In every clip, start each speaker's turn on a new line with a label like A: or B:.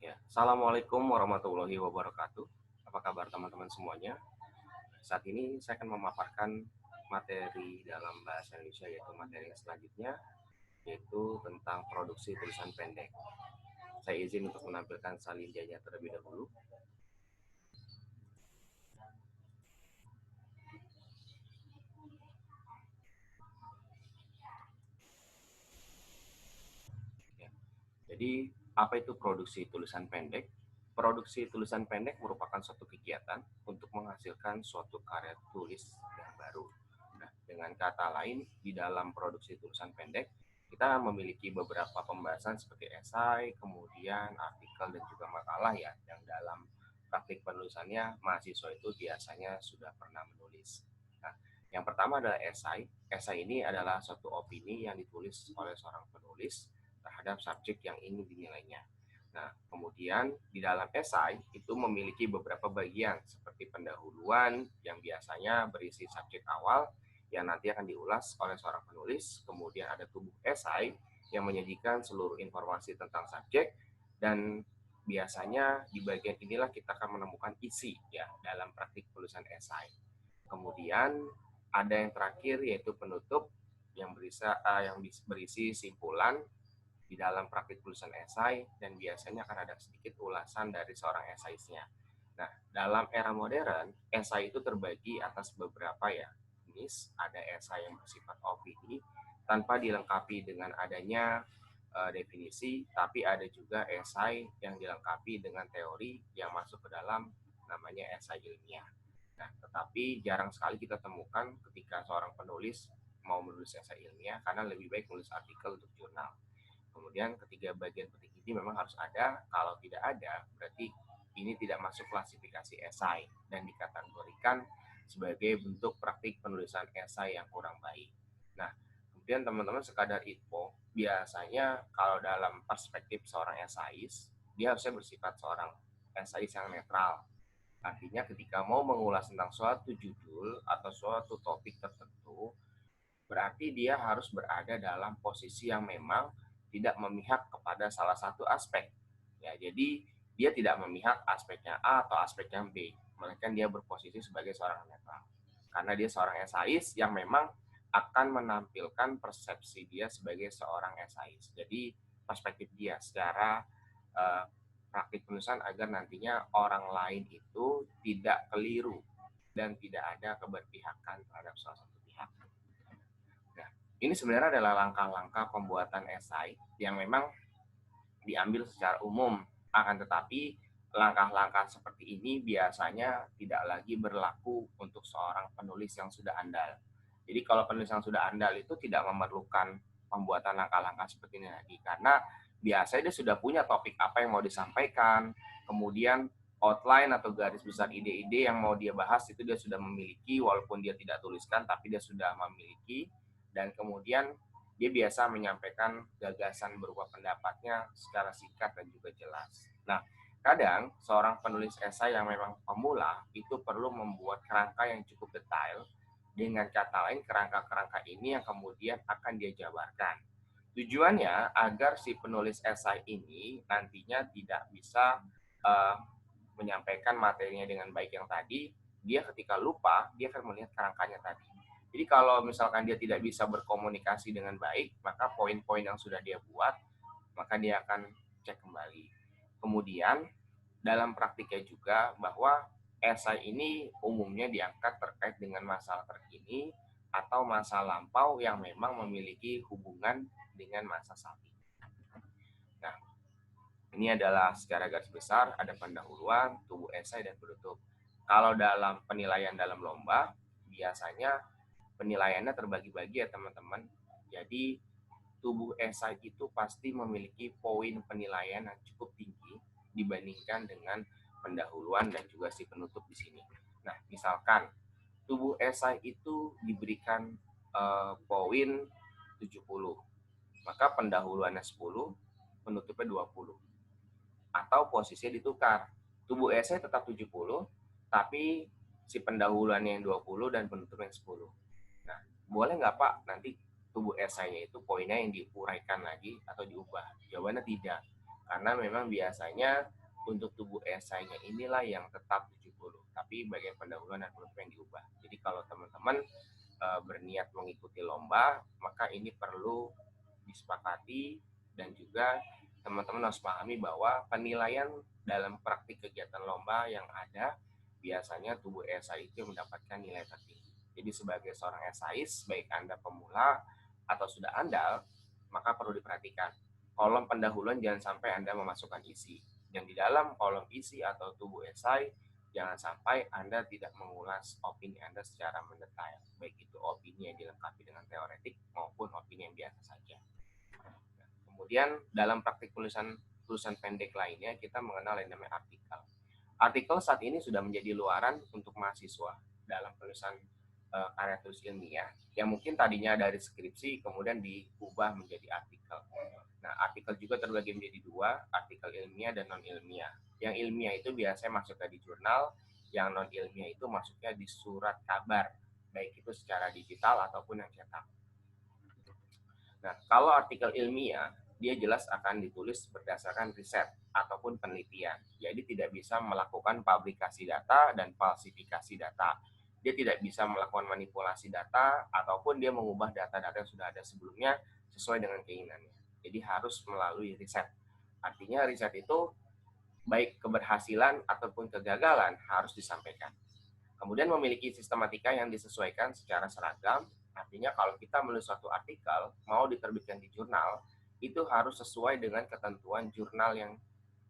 A: Ya, Assalamualaikum warahmatullahi wabarakatuh. Apa kabar teman-teman semuanya? Saat ini saya akan memaparkan materi dalam bahasa Indonesia, yaitu materi yang selanjutnya, yaitu tentang produksi tulisan pendek. Saya izin untuk menampilkan salinjanya terlebih dahulu. Ya. Jadi, apa itu produksi tulisan pendek? Produksi tulisan pendek merupakan suatu kegiatan untuk menghasilkan suatu karya tulis yang baru. Nah, dengan kata lain, di dalam produksi tulisan pendek, kita memiliki beberapa pembahasan seperti esai, kemudian artikel, dan juga makalah ya, yang dalam praktik penulisannya mahasiswa itu biasanya sudah pernah menulis. Nah, yang pertama adalah esai. Esai ini adalah suatu opini yang ditulis oleh seorang penulis terhadap subjek yang ingin dinilainya. Nah, kemudian di dalam esai itu memiliki beberapa bagian seperti pendahuluan yang biasanya berisi subjek awal yang nanti akan diulas oleh seorang penulis. Kemudian ada tubuh esai yang menyajikan seluruh informasi tentang subjek, dan biasanya di bagian inilah kita akan menemukan isi ya dalam praktik penulisan esai. Kemudian ada yang terakhir yaitu penutup yang berisi simpulan di dalam praktik tulisan esai, dan biasanya akan ada sedikit ulasan dari seorang esaisnya. Nah, dalam era modern, esai itu terbagi atas beberapa ya jenis. Ada esai yang bersifat opini tanpa dilengkapi dengan adanya definisi, tapi ada juga esai yang dilengkapi dengan teori yang masuk ke dalam namanya esai ilmiah. Nah, tetapi jarang sekali kita temukan ketika seorang penulis mau menulis esai ilmiah karena lebih baik menulis artikel untuk jurnal. Kemudian ketiga bagian penting ini memang harus ada. Kalau tidak ada, berarti ini tidak masuk klasifikasi esai dan dikategorikan sebagai bentuk praktik penulisan esai yang kurang baik. Nah, kemudian teman-teman sekadar info, biasanya kalau dalam perspektif seorang esais, dia harusnya bersifat seorang esais yang netral. Artinya ketika mau mengulas tentang suatu judul atau suatu topik tertentu, berarti dia harus berada dalam posisi yang memang tidak memihak kepada salah satu aspek. Ya, jadi dia tidak memihak aspeknya A atau aspeknya B, melainkan dia berposisi sebagai seorang netral. Karena dia seorang esais yang memang akan menampilkan persepsi dia sebagai seorang esais. Jadi perspektif dia secara uh, praktik penulisan agar nantinya orang lain itu tidak keliru dan tidak ada keberpihakan terhadap salah satu pihak. Nah, ini sebenarnya adalah langkah-langkah pembuatan esai yang memang diambil secara umum. Akan tetapi, langkah-langkah seperti ini biasanya tidak lagi berlaku untuk seorang penulis yang sudah andal. Jadi kalau penulis yang sudah andal itu tidak memerlukan pembuatan langkah-langkah seperti ini lagi, karena biasanya dia sudah punya topik apa yang mau disampaikan, kemudian outline atau garis besar ide-ide yang mau dia bahas itu dia sudah memiliki, walaupun dia tidak tuliskan tapi dia sudah memiliki, dan kemudian dia biasa menyampaikan gagasan berupa pendapatnya secara singkat dan juga jelas. Nah, kadang seorang penulis esai yang memang pemula itu perlu membuat kerangka yang cukup detail. Dengan kata lain, kerangka-kerangka ini yang kemudian akan dia jabarkan. Tujuannya agar si penulis esai ini nantinya tidak bisa uh, menyampaikan materinya dengan baik yang tadi, dia ketika lupa, dia akan melihat kerangkanya tadi. Jadi kalau misalkan dia tidak bisa berkomunikasi dengan baik, maka poin-poin yang sudah dia buat, maka dia akan cek kembali. Kemudian dalam praktiknya juga bahwa esai ini umumnya diangkat terkait dengan masalah terkini atau masa lampau yang memang memiliki hubungan dengan masa saat ini. Nah, ini adalah secara garis besar ada pendahuluan, tubuh esai, dan penutup. Kalau dalam penilaian dalam lomba, biasanya penilaiannya terbagi-bagi ya teman-teman. Jadi tubuh esai itu pasti memiliki poin penilaian yang cukup tinggi dibandingkan dengan pendahuluan dan juga si penutup di sini. Nah, misalkan tubuh esai itu diberikan poin 70, maka pendahuluannya 10, penutupnya 20. Atau posisinya ditukar. Tubuh esai tetap 70, tapi si pendahuluannya yang 20 dan penutupnya yang 10. Nah, boleh nggak Pak nanti tubuh esainya itu poinnya yang diuraikan lagi atau diubah? Jawabannya tidak. Karena memang biasanya untuk tubuh esainya inilah yang tetap 70, tapi bagian pendahuluan dan penutup yang diubah. Jadi kalau teman-teman berniat mengikuti lomba, maka ini perlu disepakati dan juga teman-teman harus pahami bahwa penilaian dalam praktik kegiatan lomba yang ada biasanya tubuh esai itu mendapatkan nilai tertinggi. Jadi sebagai seorang esais, baik Anda pemula atau sudah andal, maka perlu diperhatikan kolom pendahuluan jangan sampai Anda memasukkan isi. Dan di dalam kolom isi atau tubuh esai, jangan sampai Anda tidak mengulas opini Anda secara mendetail, baik itu opini yang dilengkapi dengan teoretik maupun opini yang biasa saja. Kemudian dalam praktik tulisan pendek lainnya, kita mengenal yang namanya artikel. Artikel saat ini sudah menjadi luaran untuk mahasiswa dalam penulisan karya tulis ilmiah yang mungkin tadinya dari skripsi kemudian diubah menjadi artikel. Nah, artikel juga terbagi menjadi dua, artikel ilmiah dan non-ilmiah. Yang ilmiah itu biasanya masuknya di jurnal, yang non-ilmiah itu masuknya di surat kabar, baik itu secara digital ataupun yang cetak. Nah, kalau artikel ilmiah, dia jelas akan ditulis berdasarkan riset ataupun penelitian. Jadi tidak bisa melakukan publikasi data dan falsifikasi data. Dia tidak bisa melakukan manipulasi data ataupun dia mengubah data-data yang sudah ada sebelumnya sesuai dengan keinginannya. Jadi harus melalui riset. Artinya riset itu baik keberhasilan ataupun kegagalan harus disampaikan. Kemudian memiliki sistematika yang disesuaikan secara seragam. Artinya kalau kita menulis suatu artikel mau diterbitkan di jurnal, itu harus sesuai dengan ketentuan jurnal yang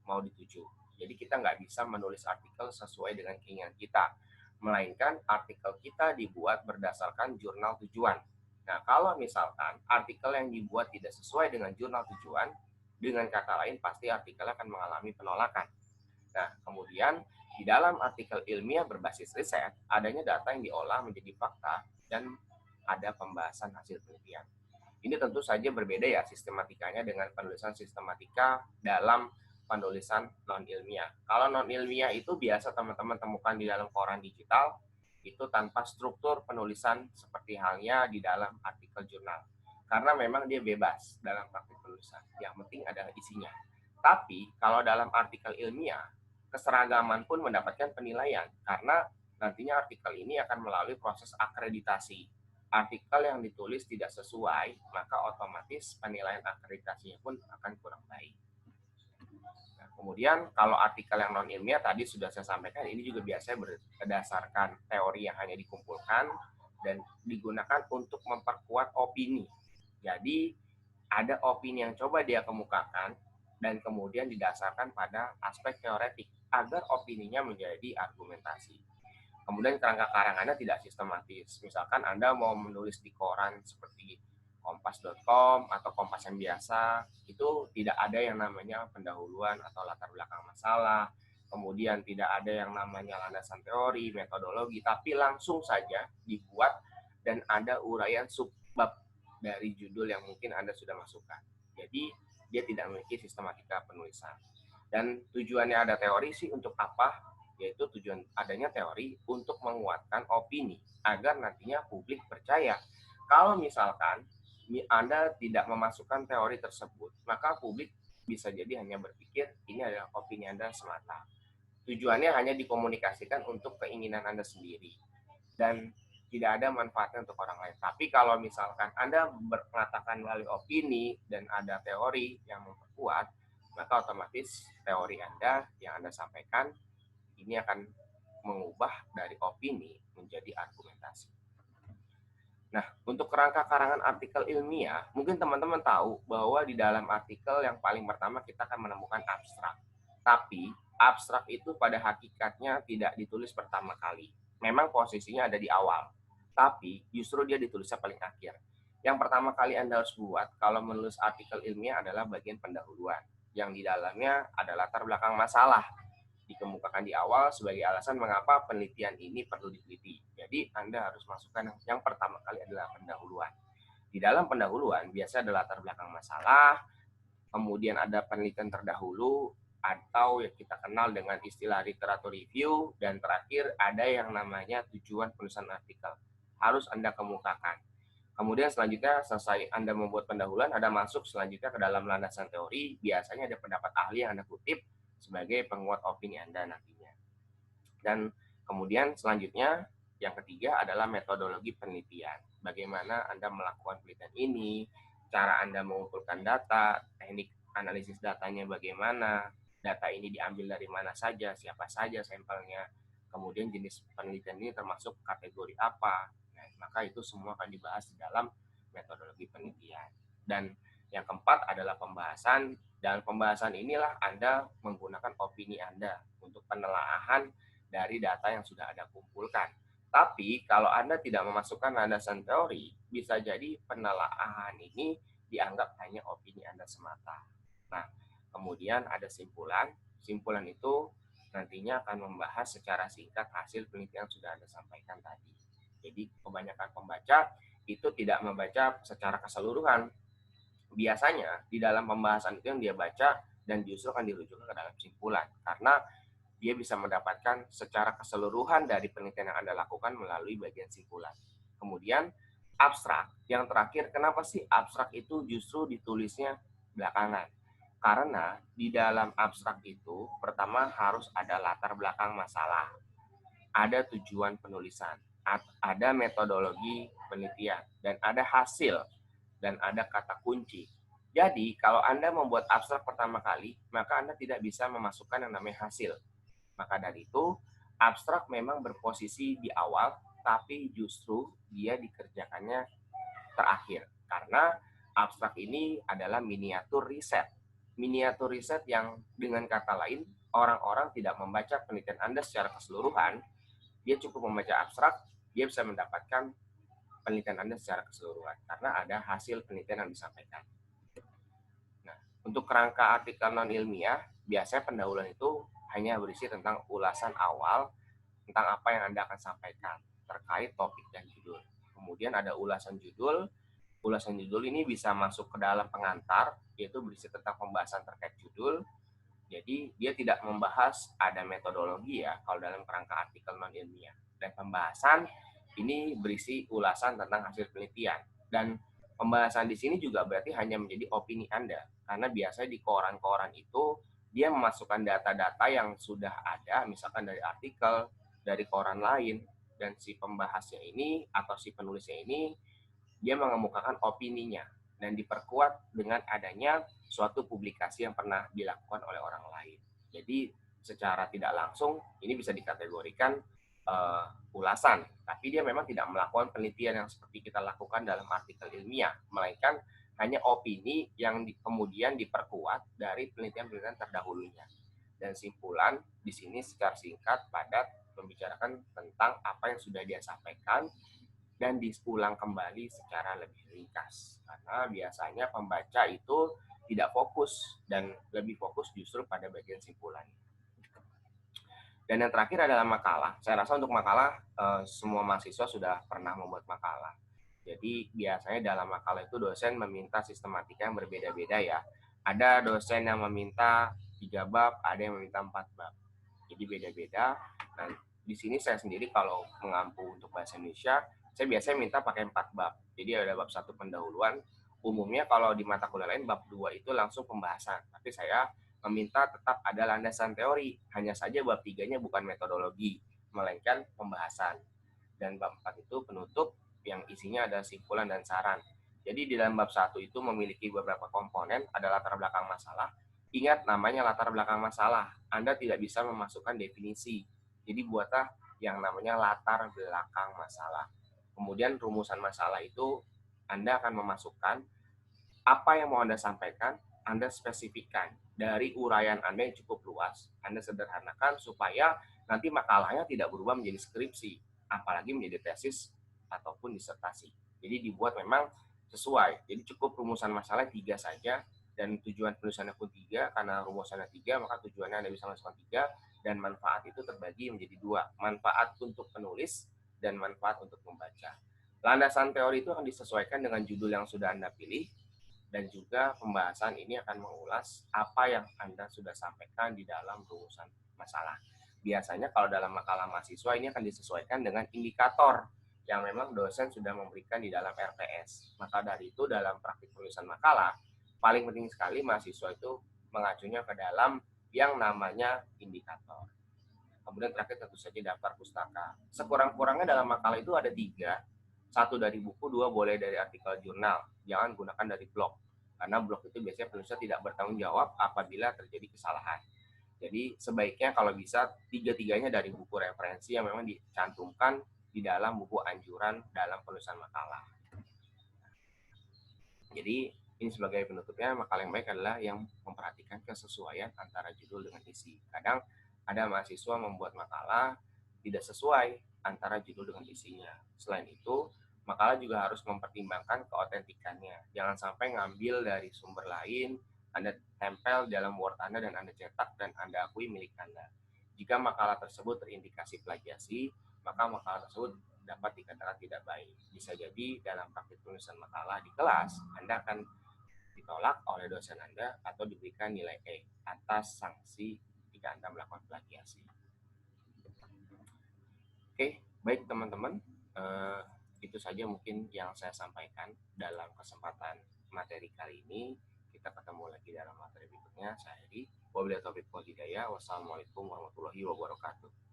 A: mau dituju. Jadi kita nggak bisa menulis artikel sesuai dengan keinginan kita, melainkan artikel kita dibuat berdasarkan jurnal tujuan. Nah, kalau misalkan artikel yang dibuat tidak sesuai dengan jurnal tujuan, dengan kata lain pasti artikel akan mengalami penolakan. Nah, kemudian di dalam artikel ilmiah berbasis riset, adanya data yang diolah menjadi fakta dan ada pembahasan hasil penelitian. Ini tentu saja berbeda ya sistematikanya dengan penulisan sistematika dalam penulisan non-ilmiah. Kalau non-ilmiah itu biasa teman-teman temukan di dalam koran digital, itu tanpa struktur penulisan seperti halnya di dalam artikel jurnal. Karena memang dia bebas dalam praktik penulisan. Yang penting adalah isinya. Tapi kalau dalam artikel ilmiah, keseragaman pun mendapatkan penilaian karena nantinya artikel ini akan melalui proses akreditasi. Artikel yang ditulis tidak sesuai, maka otomatis penilaian akreditasinya pun akan kurang baik. Nah, kemudian kalau artikel yang non ilmiah tadi sudah saya sampaikan, ini juga biasanya berdasarkan teori yang hanya dikumpulkan dan digunakan untuk memperkuat opini. Jadi ada opini yang coba dia kemukakan dan kemudian didasarkan pada aspek teoretik agar opininya menjadi argumentasi. Kemudian kerangka karangannya tidak sistematis. Misalkan Anda mau menulis di koran seperti kompas.com atau Kompas yang biasa, itu tidak ada yang namanya pendahuluan atau latar belakang masalah, kemudian tidak ada yang namanya landasan teori, metodologi, tapi langsung saja dibuat dan ada uraian subbab dari judul yang mungkin Anda sudah masukkan. Jadi dia tidak memiliki sistematika penulisan. Dan tujuannya ada teori sih untuk apa? Yaitu tujuan adanya teori untuk menguatkan opini agar nantinya publik percaya. Kalau misalkan Anda tidak memasukkan teori tersebut, maka publik bisa jadi hanya berpikir ini adalah opini Anda semata. Tujuannya hanya dikomunikasikan untuk keinginan Anda sendiri dan tidak ada manfaatnya untuk orang lain. Tapi kalau misalkan Anda mengatakan melalui opini dan ada teori yang memperkuat, maka otomatis teori Anda yang Anda sampaikan ini akan mengubah dari opini menjadi argumentasi. Nah, untuk kerangka karangan artikel ilmiah, mungkin teman-teman tahu bahwa di dalam artikel yang paling pertama kita akan menemukan abstrak. Tapi, abstrak itu pada hakikatnya tidak ditulis pertama kali. Memang posisinya ada di awal, tapi justru dia ditulisnya paling akhir. Yang pertama kali Anda harus buat kalau menulis artikel ilmiah adalah bagian pendahuluan, yang di dalamnya ada latar belakang masalah, dikemukakan di awal sebagai alasan mengapa penelitian ini perlu diteliti. Jadi Anda harus masukkan yang pertama kali adalah pendahuluan. Di dalam pendahuluan biasa ada latar belakang masalah, kemudian ada penelitian terdahulu atau yang kita kenal dengan istilah literatur review, dan terakhir ada yang namanya tujuan penulisan artikel. Harus Anda kemukakan. Kemudian selanjutnya selesai Anda membuat pendahuluan, Anda masuk selanjutnya ke dalam landasan teori, biasanya ada pendapat ahli yang Anda kutip sebagai penguat opini Anda nantinya. Dan kemudian selanjutnya yang ketiga adalah metodologi penelitian. Bagaimana Anda melakukan penelitian ini, cara Anda mengumpulkan data, teknik analisis datanya bagaimana, data ini diambil dari mana saja, siapa saja sampelnya, kemudian jenis penelitian ini termasuk kategori apa. Nah, maka itu semua akan dibahas di dalam metodologi penelitian. Dan yang keempat adalah pembahasan. Dan pembahasan inilah Anda menggunakan opini Anda untuk penelaahan dari data yang sudah Anda kumpulkan. Tapi kalau Anda tidak memasukkan landasan teori, bisa jadi penelaahan ini dianggap hanya opini Anda semata. Nah, kemudian ada simpulan. Simpulan itu nantinya akan membahas secara singkat hasil penelitian yang sudah Anda sampaikan tadi. Jadi kebanyakan pembaca itu tidak membaca secara keseluruhan. Biasanya di dalam pembahasan itu yang dia baca dan justru akan dirujuk ke dalam simpulan. Karena dia bisa mendapatkan secara keseluruhan dari penelitian yang Anda lakukan melalui bagian simpulan. Kemudian abstrak. Yang terakhir, kenapa sih abstrak itu justru ditulisnya belakangan? Karena di dalam abstrak itu pertama harus ada latar belakang masalah, ada tujuan penulisan, ada metodologi penelitian, dan ada hasil, dan ada kata kunci. Jadi, kalau Anda membuat abstrak pertama kali, maka Anda tidak bisa memasukkan yang namanya hasil. Maka dari itu, abstrak memang berposisi di awal, tapi justru dia dikerjakannya terakhir. Karena abstrak ini adalah miniatur riset. Miniatur riset yang dengan kata lain, orang-orang tidak membaca penelitian Anda secara keseluruhan, dia cukup membaca abstrak, dia bisa mendapatkan penelitian Anda secara keseluruhan. Karena ada hasil penelitian yang disampaikan. Nah, untuk kerangka artikel non-ilmiah, biasanya pendahuluan itu hanya berisi tentang ulasan awal tentang apa yang Anda akan sampaikan terkait topik dan judul. Kemudian ada ulasan judul. Ulasan judul ini bisa masuk ke dalam pengantar, yaitu berisi tentang pembahasan terkait judul. Jadi dia tidak membahas ada metodologi ya, kalau dalam kerangka artikel non-ilmiah. Dan pembahasan ini berisi ulasan tentang hasil penelitian. Dan pembahasan di sini juga berarti hanya menjadi opini Anda. Karena biasanya di koran-koran itu dia memasukkan data-data yang sudah ada, misalkan dari artikel, dari koran lain, dan si pembahasnya ini atau si penulisnya ini dia mengemukakan opininya dan diperkuat dengan adanya suatu publikasi yang pernah dilakukan oleh orang lain. Jadi secara tidak langsung ini bisa dikategorikan ulasan, tapi dia memang tidak melakukan penelitian yang seperti kita lakukan dalam artikel ilmiah, melainkan hanya opini yang kemudian diperkuat dari penelitian-penelitian terdahulunya. Dan simpulan di sini secara singkat, padat, membicarakan tentang apa yang sudah dia sampaikan dan diulang kembali secara lebih ringkas. Karena biasanya pembaca itu tidak fokus dan lebih fokus justru pada bagian simpulan. Dan yang terakhir adalah makalah. Saya rasa untuk makalah semua mahasiswa sudah pernah membuat makalah. Jadi biasanya dalam makalah itu dosen meminta sistematika yang berbeda-beda ya. Ada dosen yang meminta 3 bab, ada yang meminta 4 bab. Jadi beda-beda. Nah, di sini saya sendiri kalau mengampu untuk bahasa Indonesia, saya biasanya minta pakai 4 bab. Jadi ada bab 1 pendahuluan. Umumnya kalau di mata kuliah lain bab 2 itu langsung pembahasan. Tapi saya meminta tetap ada landasan teori. Hanya saja bab 3-nya bukan metodologi, melainkan pembahasan. Dan bab 4 itu penutup yang isinya ada simpulan dan saran. Jadi di dalam bab 1 itu memiliki beberapa komponen, ada latar belakang masalah. Ingat namanya latar belakang masalah. Anda tidak bisa memasukkan definisi. Jadi buatlah yang namanya latar belakang masalah. Kemudian rumusan masalah itu Anda akan memasukkan apa yang mau Anda sampaikan, Anda spesifikkan. Dari uraian Anda yang cukup luas, Anda sederhanakan supaya nanti makalahnya tidak berubah menjadi skripsi, apalagi menjadi tesis ataupun disertasi. Jadi dibuat memang sesuai. Jadi cukup rumusan masalah 3 saja, dan tujuan penulisannya pun 3, karena rumusannya 3, maka tujuannya Anda bisa masukkan 3, dan manfaat itu terbagi menjadi 2. Manfaat untuk penulis dan manfaat untuk membaca. Landasan teori itu akan disesuaikan dengan judul yang sudah Anda pilih, dan juga pembahasan ini akan mengulas apa yang Anda sudah sampaikan di dalam rumusan masalah. Biasanya kalau dalam makalah mahasiswa ini akan disesuaikan dengan indikator. yang memang dosen sudah memberikan di dalam RPS. Maka dari itu dalam praktik penulisan makalah, paling penting sekali mahasiswa itu mengacunya ke dalam yang namanya indikator. Kemudian terakhir tentu saja daftar pustaka. Sekurang-kurangnya dalam makalah itu ada 3. Satu dari buku, 2 boleh dari artikel jurnal. Jangan gunakan dari blog. Karena blog itu biasanya penulisnya tidak bertanggung jawab apabila terjadi kesalahan. Jadi sebaiknya kalau bisa tiga-tiganya dari buku referensi yang memang dicantumkan di dalam buku anjuran dalam penulisan makalah. Jadi ini sebagai penutupnya, makalah yang baik adalah yang memperhatikan kesesuaian antara judul dengan isi. Kadang ada mahasiswa membuat makalah tidak sesuai antara judul dengan isinya. Selain itu, makalah juga harus mempertimbangkan keotentikannya. Jangan sampai ngambil dari sumber lain, Anda tempel dalam Word Anda dan Anda cetak dan Anda akui milik Anda. Jika makalah tersebut terindikasi plagiasi, maka makalah tersebut dapat dikatakan tidak baik. Bisa jadi dalam praktik penulisan makalah di kelas, Anda akan ditolak oleh dosen Anda atau diberikan nilai E atas sanksi jika Anda melakukan plagiasi. Oke, baik teman-teman, itu saja mungkin yang saya sampaikan dalam kesempatan materi kali ini. Kita ketemu lagi dalam materi berikutnya. Saya Heri. Wabillahi taufiq wal hidayah. Wassalamualaikum warahmatullahi wabarakatuh.